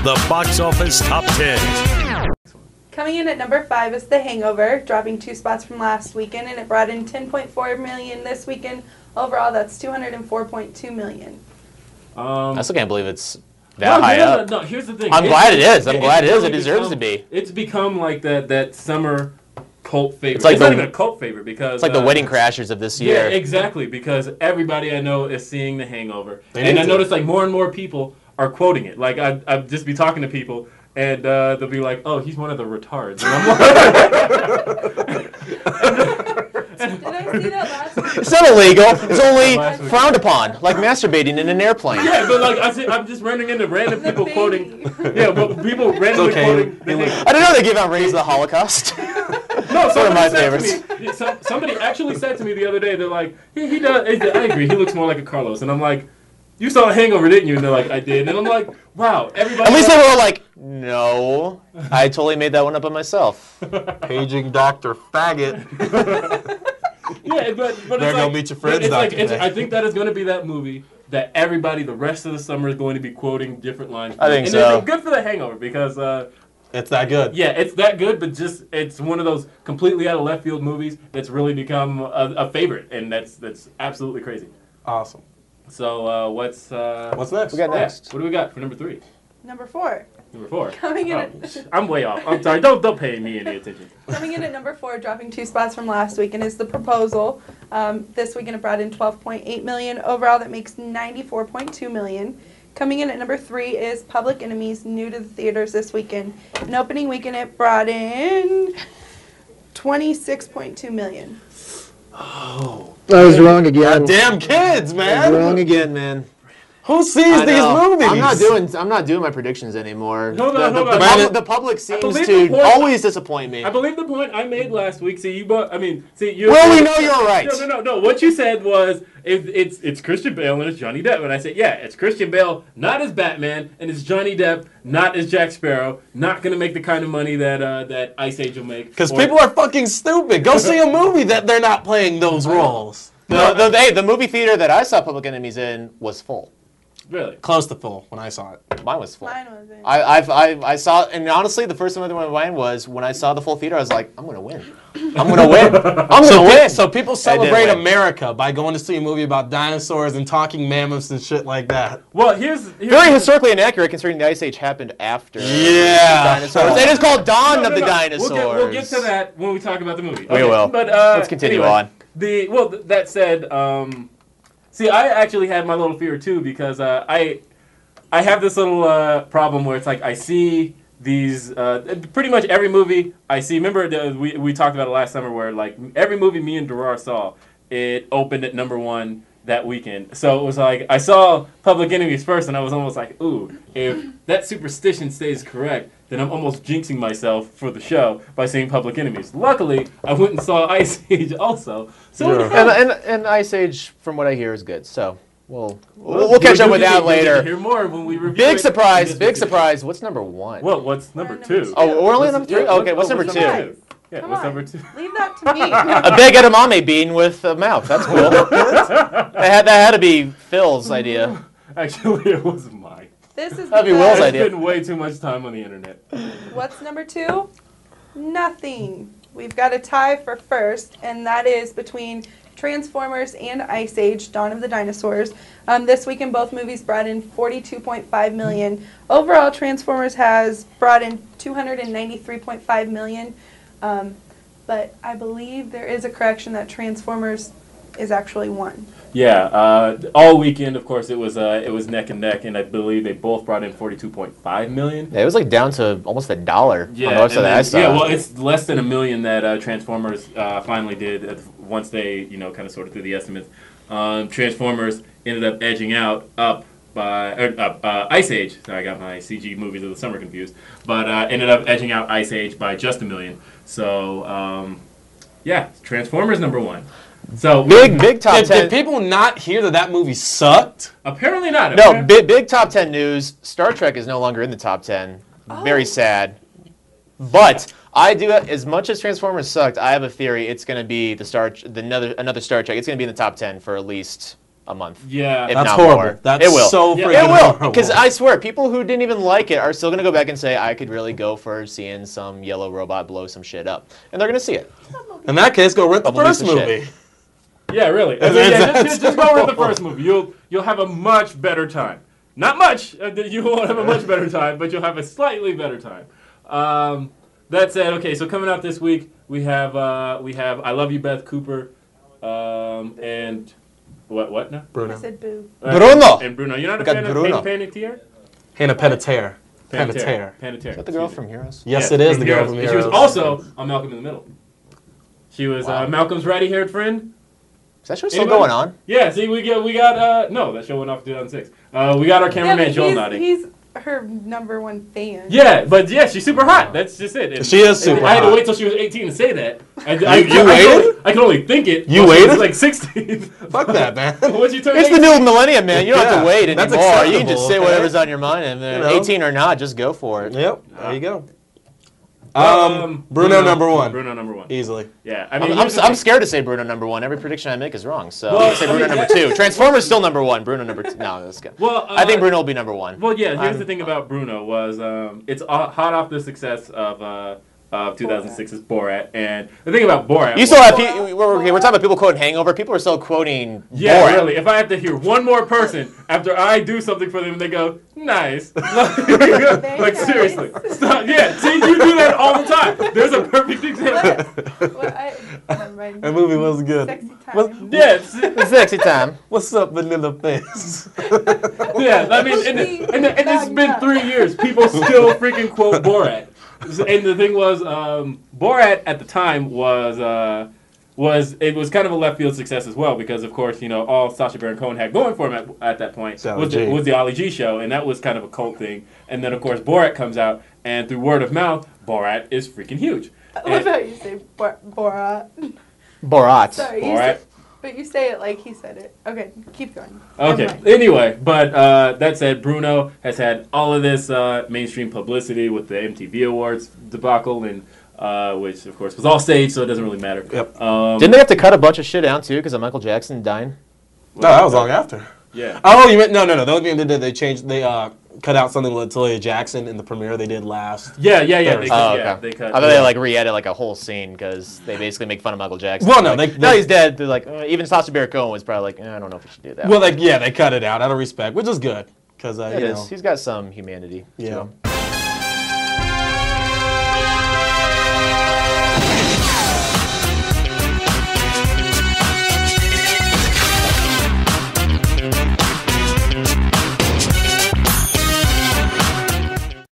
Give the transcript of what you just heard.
the box office top 10. Coming in at number 5 is The Hangover, dropping 2 spots from last weekend, and it brought in $10.4 million this weekend. Overall, that's $204.2 million. I still can't believe it's that high up. No, here's the thing. I'm glad it is. I'm glad it is. It deserves to be. It's become like that summer cult favorite. It's like not even a cult favorite because it's like the Wedding Crashers of this year. Yeah, exactly. Because everybody I know is seeing The Hangover, and I notice like more and more people are quoting it. Like I'd just be talking to people. And they'll be like, "Oh, he's one of the retards." And I'm like, Did I see that last week? It's not illegal. It's only frowned upon, like masturbating in an airplane. yeah, but like I'm just running into random people quoting. Yeah, but people randomly quoting. I didn't know they gave out Raise the Holocaust. No, one of my somebody favorites. said to me. Somebody actually said to me the other day. They're like, he does. I agree. He looks more like a Carlos, and I'm like. You saw a Hangover, didn't you? And they're like, I did. And I'm like, wow, everybody. At least they were like, no, I totally made that one up on myself. Paging Dr. Faggot. Yeah, but There it's go like, meet your friends, it's like, Dr. I think that is going to be that movie that everybody the rest of the summer is going to be quoting different lines. I think and so. It's good for The Hangover because. It's that good. Yeah, it's that good, but just it's one of those completely out of left field movies that's really become a favorite, and that's absolutely crazy. Awesome. So what's next? We got next. What do we got for number 3? Number 4. Number 4. Coming in at I'm way off. I'm sorry. Don't pay me any attention. Coming in at number 4, dropping 2 spots from last weekend, is The Proposal. This weekend it brought in $12.8 million. Overall, that makes $94.2 million. Coming in at number 3 is Public Enemies, new to the theaters this weekend. An opening weekend it brought in $26.2 million. Oh. I was wrong again. Damn kids, I man. was wrong again, man. Who sees I these know. movies? I'm not doing my predictions anymore. Hold on, hold on. The public seems believe to the point- always disappoint me. I believe the point I made last week. See, you. Well, we know you're right. No. What you said was it's Christian Bale and it's Johnny Depp, and I said, yeah, it's Christian Bale, not as Batman, and it's Johnny Depp, not as Jack Sparrow. Not gonna make the kind of money that Ice Age will make. Because people are fucking stupid. Go see a movie that they're not playing those roles. The movie theater that I saw Public Enemies in was full. Really. Close to full when I saw it. Mine was full. Mine wasn't. I saw, and honestly, the first time I went to mine was when I saw the full theater. I was like, I'm gonna win. I'm gonna win. I'm gonna win. So people I did celebrate win. America by going to see a movie about dinosaurs and talking mammoths and shit like that. Well, here's Very historically inaccurate considering the Ice Age happened after Yeah. dinosaurs. It is called Dawn of the Dinosaurs. We'll get to that when we talk about the movie. We will. But Let's continue on. That said, see, I actually had my little fear too because I have this little problem where it's like I see these pretty much every movie I see. Remember we talked about it last summer where like every movie me and Durar saw, it opened at number 1 that weekend. So it was like I saw Public Enemies first, and I was almost like, ooh, if that superstition stays correct, then I'm almost jinxing myself for the show by seeing Public Enemies. Luckily, I went and saw Ice Age also. So And Ice Age, from what I hear, is good. So we'll catch up with that later. Hear more when we review Big it. surprise! Big surprise! What's number 1? Well, what's number 2? Oh, we're only on number 3. Yeah, Okay, what's number 2? Yeah, Come what's on. number 2? Leave that to me. A big edamame bean with a mouth. That's cool. that had to be Phil's idea. Actually, it was mine. This is That'd be the Will's best. I idea. spend way too much time on the internet. What's number 2? Nothing. We've got a tie for first, and that is between Transformers and Ice Age, Dawn of the Dinosaurs. This weekend, both movies brought in $42.5 million. Overall, Transformers has brought in $293.5 million. But I believe there is a correction that Transformers is actually 1. Yeah, all weekend, of course, it was neck and neck, and I believe they both brought in $42.5 million. Yeah, it was like down to almost $1 on the Yeah, website that I saw. yeah. Well, it's less than $1 million that Transformers finally did once they, kind of sorted through the estimates. Transformers ended up edging out Ice Age. Sorry, I got my CG movies of the summer confused. But ended up edging out Ice Age by just $1 million. So, yeah, Transformers number 1. So Big top 10. Did people not hear that movie sucked? apparently not. No, big top 10 news. Star Trek is no longer in the top 10. Very sad. But I do, as much as Transformers sucked, I have a theory it's going to be another Star Trek. It's going to be in the top 10 for at least a month. Yeah. If That's not horrible. more. That's It will. so Yeah. freaking It will, horrible. because I swear, people who didn't even like it are still going to go back and say, I could really go for seeing some yellow robot blow some shit up. And they're going to see it. In that case, go rent the Bumblebee first piece of shit. movie. Yeah, really. I mean, yeah, just go with the first movie. You'll have a much better time. Not much. You won't have a much better time, but you'll have a slightly better time. That said, okay. So coming out this week, we have I Love You, Beth Cooper, and what now? I Bruno. said boo. Bruno. And Bruno. You're not a We got fan Bruno. of Panettiere? Hannah Panettiere. Panettiere. Panettiere. Is that the girl from Heroes? Yes, it is the girl from And Heroes. she was also on Malcolm in the Middle. She was Malcolm's ratty-haired friend. Is that show still Anybody? going on? Yeah, see, we got no, that show went off in 2006. We got our cameraman Joel nodding. He's her number one fan. Yeah, but yeah, she's super hot. That's just it. And She is super I had to hot. wait till she was 18 to say that. You waited? I could only think it. You while she waited? was like 16. Fuck that, man. Once you turn It's the 18, new millennium, man. You don't have Yeah, to wait that's anymore. You can acceptable, just say okay? whatever's on your mind. And You know. 18 or not, just go for it. Yep, there you go. Bruno Bruno number one. Bruno number one. Easily. Yeah, I mean, I'm scared to say Bruno number one. Every prediction I make is wrong. So Well, I'm gonna say I Bruno mean, number two. Transformers still number one. Bruno number two. No, that's good. Well, I think Bruno will be number one. Well, yeah. Here's the thing about Bruno was it's hot off the success of 2006's Borat, and the thing about Borat. You still have we're talking about people quoting Hangover. People are still quoting Yeah, Borat. really. If I have to hear one more person after I do something for them, and they go nice, like seriously, stop. Yeah, see, you do that all the time. There's a perfect example. Never mind. That movie was good. Sexy time. What- Yeah, Sexy time. What's up, Vanilla Face? yeah. I mean, and it's been 3 years. People still freaking quote Borat. And the thing was, Borat at the time was kind of a left field success as well because of course all Sacha Baron Cohen had going for him at that point was the Ali G show, and that was kind of a cult thing. And then of course Borat comes out, and through word of mouth, Borat is freaking huge. I love how you say Borat. Borat. Sorry, Borat. but you say it like he said it. Okay, keep going. Okay. Never mind. Anyway, but that said, Bruno has had all of this mainstream publicity with the MTV Awards debacle, and which of course was all staged, so it doesn't really matter. Yep. Didn't they have to cut a bunch of shit out too because of Michael Jackson dying? No, that was long after. Yeah. Oh, you meant no. The only thing they did, they cut out something with Latoya Jackson in the premiere they did last. Yeah. They Thursday. cut, Oh, okay. they cut. I thought they like re-edit like a whole scene because they basically make fun of Michael Jackson. Well, no, Like, they- now he's dead. They're like even Sacha Baron Cohen was probably like, I don't know if we should do that. Well, they cut it out out of respect, which is good because it is. He's got some humanity. to Yeah. him.